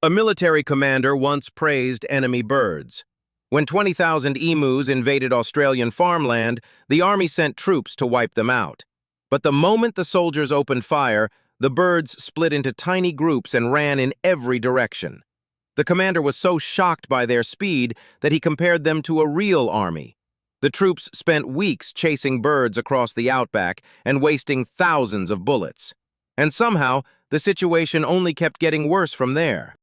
A military commander once praised enemy birds. When 20,000 emus invaded Australian farmland, the army sent troops to wipe them out. But the moment the soldiers opened fire, the birds split into tiny groups and ran in every direction. The commander was so shocked by their speed that he compared them to a real army. The troops spent weeks chasing birds across the outback and wasting thousands of bullets. And somehow, the situation only kept getting worse from there.